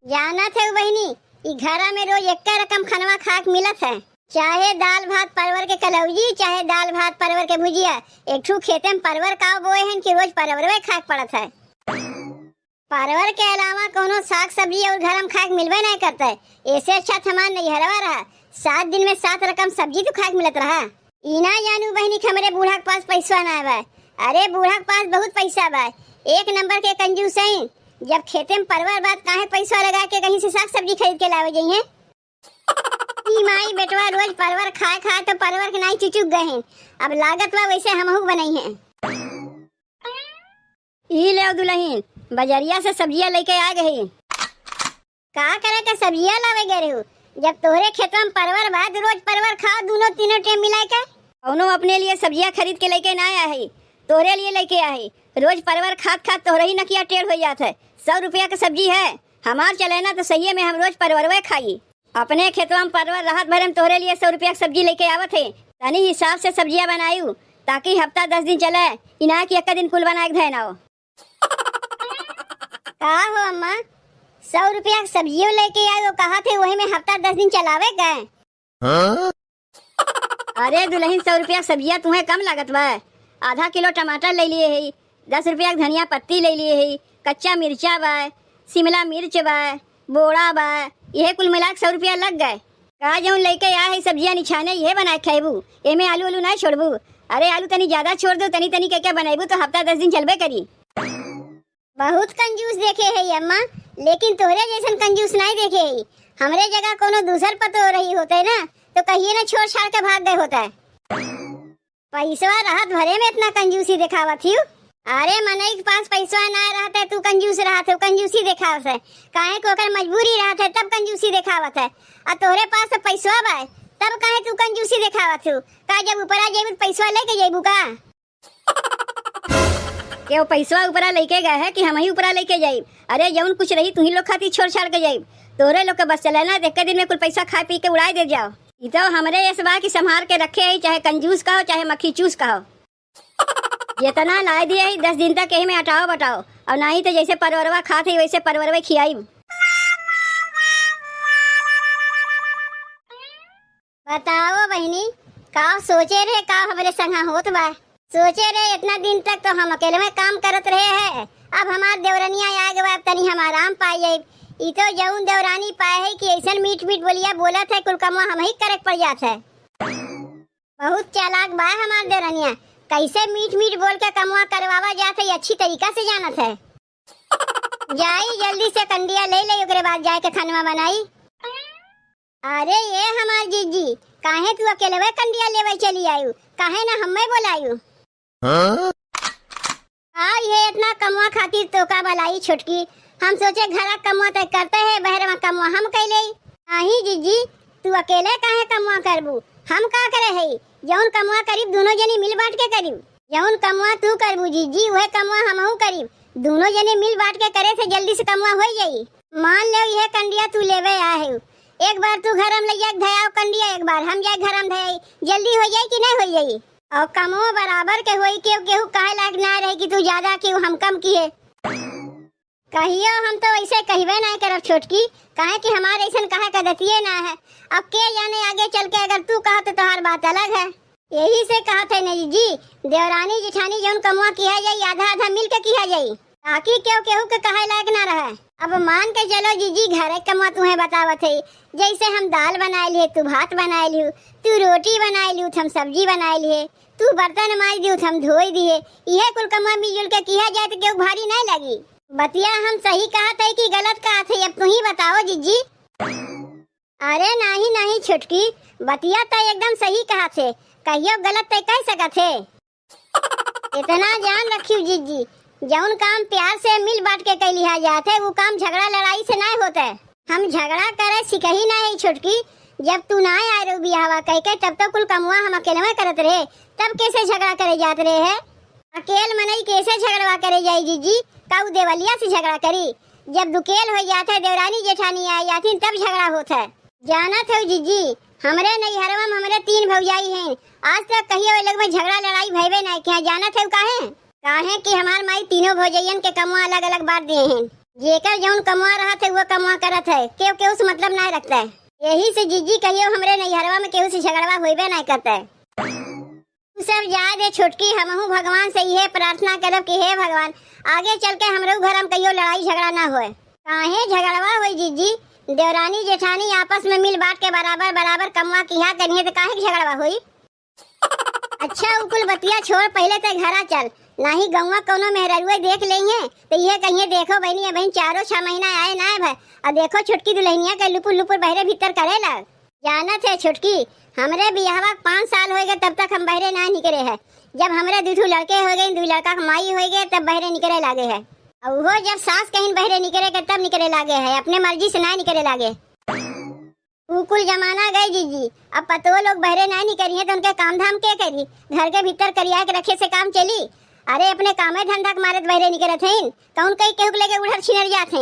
जाना थे बहनी, ई घरा में रोज एक रकम खनवा खाक मिलत है। चाहे दाल भात परवर के कलौजी, चाहे दाल भात परवर के भुजिया। एक ठू खेते में परवर का बोए हैं कि रोज परवरवे खाक पड़त है। परवर के अलावा कोनो साग सब्जी और घर में खाक मिलवे नहीं करता है। ऐसे अच्छा हमार नैहरवा रहा, 7 दिन में 7 रकम सब्जी तो खाक मिलत रहा। इना जानू बहनी हमरे बूढ़ा के पास पैसा ना बा। अरे बूढ़ा के पास बहुत पैसा बा, 1 नंबर के कंजूस है। जब खेते में परवर बात काहे पैसा लगा के कहीं से साग सब्जी खरीद के लावे जाइए। माई बेटवा रोज परवर खाए खाए तो परवर के नहीं चुचुक गए हैं। अब लागत बा वैसे हमहू बनाई है। ई ले दुल्हन, बजरिया से सब्जियां लेके आ गई। का करे के सब्जियां लावे गए हो? जब तोहरे खेत में परवर बा तो रोज परवर खाओ, दोनों तीनों टाइम मिला के। कौनो अपने लिए सब्जियां खरीद के लेके ना आया है, तोरे लिए लेके आया है। रोज परवर खात खात तोहरे ही नकिया टेढ़ हो जाता है। 100 रुपया की सब्जी है, हमार चले ना तो सही में हम रोज परवरवे खाई। अपने खेतवा में परवर राहत भरे में तोहरे लिए 100 रुपया की सब्जी लेके आवत है। तनी हिसाब से सब्जियां बनायू ताकि हफ्ता 10 दिन चले, इना की 1 दिन कुल बना के धैना हो। का हो अम्मा, 100 रुपया की सब्जियों लेके आए, कहा थे वही में हफ्ता 10 दिन चलावे गए। अरे दुल्हन, 100 रुपया सब्जियां तुम्हें कम लागत बा। आधा किलो टमाटर ले लिए है, 10 रुपया की धनिया पत्ती ले लिए है, कच्चा मिर्चा बा, शिमला मिर्च बा, बोड़ा बा, यह कुल मिला के 100 रुपया लग गए। का जो लेके आया है सब्जियां निछाने ये बना के खाएबू, एमे आलू आलू ना छोड़बू। अरे आलू तनी ज्यादा छोड़ दो, तनी तनी क्या बनाएबू तो हफ्ता 10 दिन चलबे करी। बहुत कंजूस देखे है अम्मा, लेकिन तोहरे जैसन कंजूस नहीं देखे है। हमरे जगह कोनो दूसर पतो हो रही होते ना तो कहिए ना छोड़ छाड़ के भाग गए होता है। पैसा राहत भरे में इतना कंजूसी दिखावा थी। अरे मनई के पास पैसा ना रहता है, तू कंजूस रहत है, कंजूसी दिखावत है। काहे को ओकर मजबूरी रहत है तब कंजूसी दिखावत है। और तोहरे पास तो पैसा बा तब काहे तू कंजूसी दिखावत हो? का जब ऊपरा जेबू पैसा लेके जेबू का? के वो पैसा ऊपरा लेके गए है कि हम ही ऊपरा लेके जाइब? अरे जौन कुछ रही तू ही लोग खाती छोड़ छाड़ के जाइब। तोहरे लोग के बस चले ना, देख के दिन में कुल पैसा खा पी के उड़ाए दे जाओ। ये तो हमरे इस बात की संभाल के रखे है, चाहे कंजूस कहो चाहे मक्खी चूस कहो। जितना ला दिए है 10 दिन तक यही में हटाओ बटाओ, और नहीं तो जैसे परवरवा खाते वैसे परवरवे खियाई। बताओ बहनी, का सोचे रहे का हमारे संग होत बा? सोचे रहे इतना दिन तक तो हम अकेले में काम करत रहे हैं। अब हमार देवरनिया आ गए, तनी हम आराम पाई जाए। ई तो जौन देवरानी पाए है कि ऐसा मीठ मीठ बोलिया बोला था, कुल कमवा हम ही करे पड़ जाता है। बहुत चालाक बा हमार देवरनिया, कैसे मीठ मीठ बोल के कमवा करवावा जाता है, अच्छी तरीका से जानत है। जाई जल्दी से कंडिया ले ले, ओकरे बाद जाए के खानवा बनाई। अरे ये हमार जीजी, काहे तू अकेले वे कंडिया लेवे चली आयु, काहे ना हमें बोलायु? हाँ ये इतना कमवा खातिर तो का भलाई छोटकी, हम सोचे घरा कमवा तक करते है, बहरे में कमवा हम कैले। नहीं जीजी, तू अकेले काहे कमवा करबू? हम का करे है, जौन कमवा करीब दोनों जनी मिल बांट के करीब। जौन कमवा तू करबू जीजी वह कमवा हमहू करीब, दोनों जने मिल बांट के करे से जल्दी से कमवा हो जाई। मान ले यह कंडिया तू लेवे आए, एक बार तू घर में ले जाके धयाओ कंडिया, एक बार हम जाए घर में धयाई, जल्दी हो जाए कि नहीं हो जाई? और कमो बराबर के होई, केहू केहू काहे लायक ना रहे कि तू ज्यादा केहू हम कम किए। कहियो हम तो ऐसे कहवे नहीं करब छोटकी, काहे कि हमारे ऐसा कहे का दतिये ना है। अब के जाने आगे चल के अगर तू कहा तो तोहार बात अलग है। यही से कहा थे नहीं जी, देवरानी जेठानी जौन कमवा किया जाई आधा आधा मिल के किया जाई, ताकि केहू केहू के कहे लायक ना रहे। अब मान के चलो जीजी, घरे कमवा तुम्हें बतावत है, जैसे हम दाल बनाए लिए, तू भात बनाए लियो, तू रोटी बनाए लियो, हम सब्जी बनाए लिए, तू बर्तन माज दियो, हम धोई दिए। यह कुल कमवा मिलजुल के किया जाए तो केहू भारी नहीं लगी। बतिया हम सही कहा थे कि गलत कहा थे, अब तू ही बताओ जीजी। अरे नहीं नहीं छोटकी, बतिया तो एकदम सही कहा थे, कहियो गलत तो कह सका थे। इतना जान रखियो जीजी, जौन काम प्यार से मिल बांट के कह लिया जाते वो काम झगड़ा लड़ाई से नहीं होता है। हम झगड़ा करे सिकही नहीं छोटकी, जब तू ना आए रो बियाहवा कह के तब तो कुल कमुआ हम अकेले में करत रहे, तब कैसे झगड़ा करे जाते रहे है? अकेल मनई कैसे झगड़वा करे जाई जीजी? काऊ देवलिया से झगड़ा करी? जब दुकेल हो जाता है देवरानी जेठानी आ जाती तब झगड़ा होता है। जाना थे जीजी, हमरे नैहरवा में हमरे 3 भौजाई हैं, आज तक कहियो अलग में झगड़ा लड़ाई भइबे नहीं किया। जाना थे काहे कि हमार माई तीनों भौजैयन के कमुआ अलग अलग बांट दिए हैं। जेकर जौन कमा रहा थे वो कमा करत है, केहू केहू से मतलब नहीं रखता है। यही से जीजी कहियो हमरे नैहरवा में केहू से झगड़वा होइबे नहीं करता है। तू सब जाए दे छोटकी, हमहू भगवान से यह प्रार्थना करब कि हे भगवान आगे चल के हमरे घर में कहियो लड़ाई झगड़ा ना होए। काहे झगड़वा होई जीजी? देवरानी जेठानी आपस में मिल बांट के बराबर बराबर कमवा किया करिए तो काहे झगड़वा होई? अच्छा उकुल बतिया छोड़, पहले ते घरा चल, नाही गौवा कोनो मेहररुआ देख लेंगे तो ये कहिए देखो बहनी बहन 4-6 महीना आए ना भाई, और देखो छुटकी दुल्हनिया के लुपुर लुपुर बहरे भीतर करेला। जानत है छुटकी, हमरे बियाहवा 5 साल हो गए तब तक हम बहरे ना निकले है। जब हमरे 2 लड़के हो गए, 2 लड़का माई हो गए तब बहरे निकले लागे है। और वो जब सास कहीं बहरे निकले के तब निकले लागे है, अपने मर्जी से ना निकले लागे। कुल जमाना गए जीजी, अब पतो लोग बहरे ना निकलिए तो उनके काम धाम के करी? घर के भीतर करिया के रखे से काम चली? अरे अपने कामे धंधा के मारे बहरे निकले थे, कौन कहीं केहू लेके उधर छिनर जाते।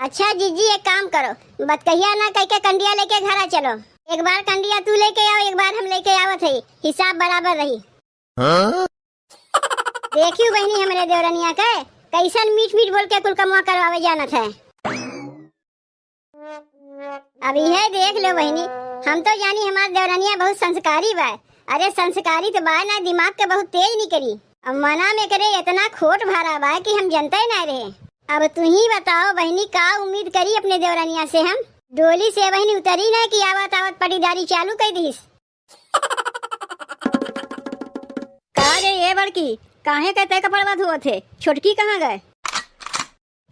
अच्छा जीजी एक काम करो, बतकहिया ना कह के कंडिया लेके घरा चलो। एक बार कंडिया तू लेके आओ, एक बार हम लेके आवत है, हिसाब बराबर रही। देखियो बहनी हमरे देवरनिया के कैसन मीठ मीठ बोल के कुल कमवा करवावे जानत है। अब यह देख लो बहनी, हम तो जानी हमार देवरनिया बहुत संस्कारी बा। अरे संस्कारी तो बा ना, दिमाग के बहुत तेज निकली। अब मना में करे इतना खोट भरा बा कि हम जनते ना रहे। अब तू ही बताओ बहनी, का उम्मीद करी अपने देवरनिया से हम? डोली से बहनी उतरी ना कि आवत आवत पटीदारी चालू कर दीस। का रे ये बड़की, काहे कहते कपड़वा धोत थे? छोटकी कहाँ गए?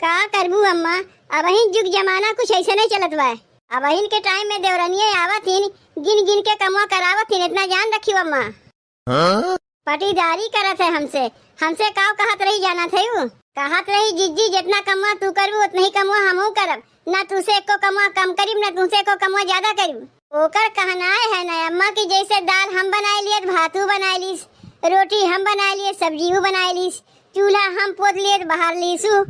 का करबू अम्मा, अब जुग जमाना कुछ ऐसे नहीं चलत बा। अब के टाइम में देवरनिया आवत हिन, गिन गिन के कमवा करावत हिन, इतना जान रखियो अम्मा। पटीदारी करत है हमसे, हमसे का कहत रही जाना थे? वो कहत रही जिज्जी जितना कमवा तू करबू उतना ही कमवा हमहू करब, ना तुसे को कमवा कम करीब ना तुसे को कमवा ज्यादा करीब। ओकर कहना है ना अम्मा की जैसे दाल हम बनाए लिए, भातू बनाए लीस, रोटी हम बनाए लिए, सब्जी बनाए लीस, चूल्हा हम पोत लिए बाहर लीसू।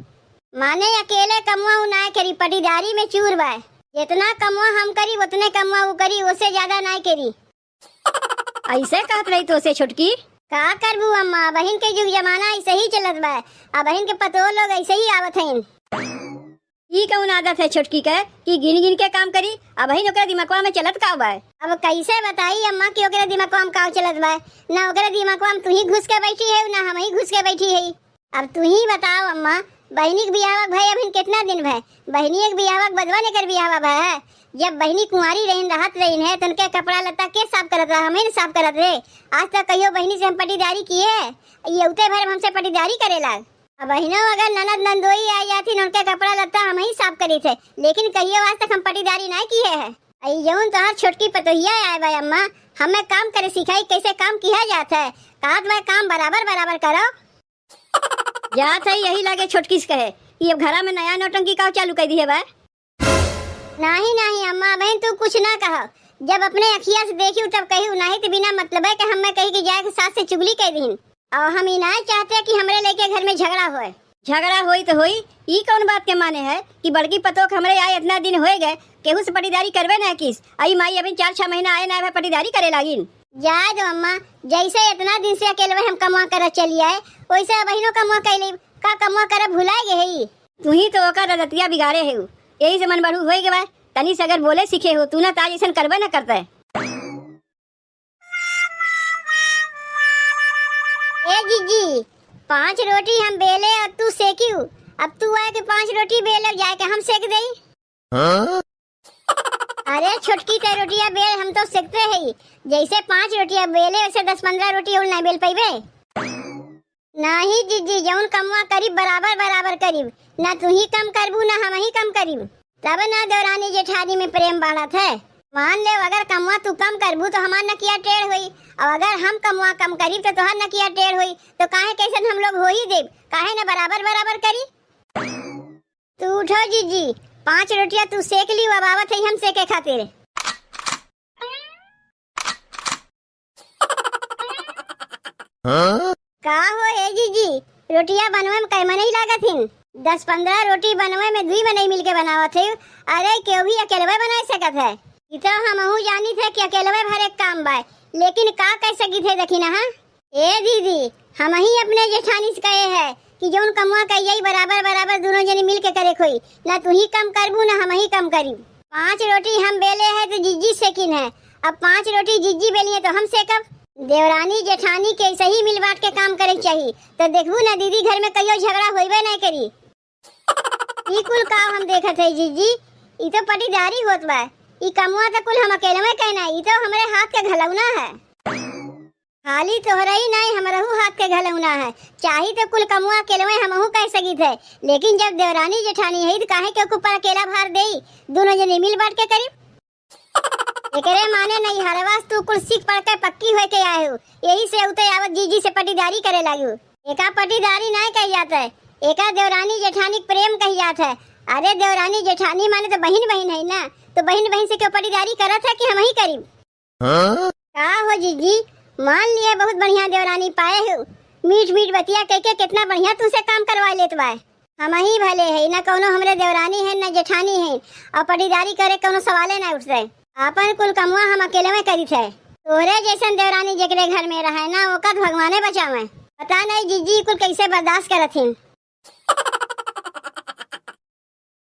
माने अकेले कमवा ना करी, पटीदारी में चूर बा। जितना कमवा हम करी उतने कमवा वो करी, उससे ज्यादा ना करी। ऐसे कहत रही तो से छोटकी? का करबू अम्मा, बहन के जुग जमाना ऐसे ही चलत बा। अब बहन के पतो लोग ऐसे ही आवत हैं। ई कौन आदत है छोटकी के कि गिन गिन के काम करी? अब बहन ओकरा दिमागवा में चलत का बा? अब कैसे बताई अम्मा कि ओकरा दिमागवा में का चलत बा? ना ओकरा दिमागवा में तू ही घुस के बैठी है, ना हम ही घुस के बैठी है। अब तू ही बताओ अम्मा, बहनी के बियाहवा भाई अभी कितना दिन भाई? बहनी एक बियाहवा बदवा लेकर बियाहवा भाई। जब बहनी कुंवारी रही रहत रही है तो उनके कपड़ा लत्ता के साफ करत रहा, हमें साफ करत रहे। आज तक कहियो बहनी से हम पटीदारी किए? ये उते भर हमसे पटीदारी करेला। अब बहनों अगर ननद नंदोई आ जाती उनके कपड़ा लत्ता हम ही साफ करी थे, लेकिन कहियो आज तक हम पटीदारी नहीं किए है। जौन तो हर छोटकी पतोहिया आए भाई अम्मा, हमें काम करे सिखाई कैसे काम किया जाता है। कहत मैं काम बराबर बराबर करो। जात है यही लगे छोटकी से कहे कि अब घरा में नया नौटंकी का चालू कर दी है भाई। नहीं नहीं अम्मा बहन तू कुछ ना कहो, जब अपने अखिया से देखी तब कही, नहीं तो बिना मतलब है कि हम कही कि जाए सास से चुगली कर दी। और हम ही नहीं चाहते कि हमरे लेके घर में झगड़ा होए। झगड़ा होई तो होई, ई कौन बात के माने है कि बड़की पतो के हमरे आए इतना दिन हो गए, केहू से पटीदारी करवे ना किस? आई माई अभी 4-6 महीना आए ना पटीदारी करे लागिन। जाए दो अम्मा, जैसे इतना दिन से अकेले हम कमा कर चली आए वैसे बहनों कमा कैले का कमा कर भुलाए गए। तू ही तो ओकर रतिया बिगाड़े है, यही से मन बढ़ू हो गए। तनी से अगर बोले सीखे हो तू ना ताज ऐसा करबे ना करते। ए जीजी 5 रोटी हम बेले और तू सेकी, अब तू आए के 5 रोटी बेले जाए के हम सेक दे। अरे छोटकी का रोटियां बेल हम तो सेकते हैं, जैसे 5 रोटियां बेले वैसे 10-15 रोटी और नहीं बेल पाइबे। नहीं जीजी जौन कमवा करीब बराबर बराबर करीब, ना तू ही कम करबू ना हम ही कम करीब, तब ना देवरानी जेठानी में प्रेम बढ़त है। मान ले अगर कमवा तू कम करबू तो हमार नकिया टेढ़ हुई, और अगर हम कमवा कम करीब तो तुहार नकिया टेढ़ हुई, तो काहे कैसे हम लोग हो ही देब? काहे ना बराबर बराबर करी? तू उठो जीजी, 5 रोटियां तू सेक ली, अब आवत है हम सेके खातिर। का हो ए जीजी, रोटियां बनवे में कैमा नहीं लागत हिन? 10-15 रोटी बनवे में 2 नहीं मिलके बनावत है। अरे क्यों भी अकेले बना सकत है? इतो हमहू जानी थे कि अकेले भर एक काम बा, लेकिन का कह सकी थे देखी ना। ए दीदी हम ही अपने जेठानी से कहे है कि जौन कमुआ कहिए बराबर बराबर दोनों जने मिल के करे खोई, ना तू ही कम करबू ना हम ही कम करी। 5 रोटी हम बेले है तो जिज्जी सेकिन है, अब 5 रोटी जिज्जी बेली है तो हम सेकब। देवरानी जेठानी के सही मिल बांट के काम करे चाहिए, तो देखबू ना दीदी घर में कहियो झगड़ा होइबे नहीं करी। ई कुल काम हम देखत है जिज्जी, ई तो पटीदारी होत बा। ई कमुआ तो कुल हम अकेले में कहना, ई तो हमारे हाथ के घलौना है। खाली तोहरा ही नहीं हमरहू हाथ के घलौना है, चाही तो कुल कमुआ अकेले में हमहू कह सकी थे, लेकिन जब देवरानी जेठानी है तो काहे के ऊपर अकेला भार देई, दोनों जने मिल बांट के करी। एकरे माने नहीं हरवास तू कुल सीख पढ़ के पक्की होए के आए हो, यही से उते आवत जीजी से पटीदारी करे लागू। एका पटीदारी नहीं कही जाता है, एका देवरानी जेठानी प्रेम कही जाता है। अरे देवरानी जेठानी माने तो बहन बहन है ना, तो बहन बहन से क्यों पटीदारी करत है कि हम ही करी। का हो जीजी, मान लिए बहुत बढ़िया देवरानी पाए हो, मीठ मीठ बतिया कह के कितना बढ़िया तुमसे काम करवा लेत बा। हम ही भले है ना, कोनो हमरे देवरानी है ना जेठानी है, और पटीदारी करे कोनो सवाले ना उठते। आपन कुल कमुआ हम अकेले में करी थे, तोरे जैसन देवरानी जेकरे घर में रहे ना ओका भगवाने बचावे। पता नहीं जीजी कुल कैसे बर्दाश्त करत हैं।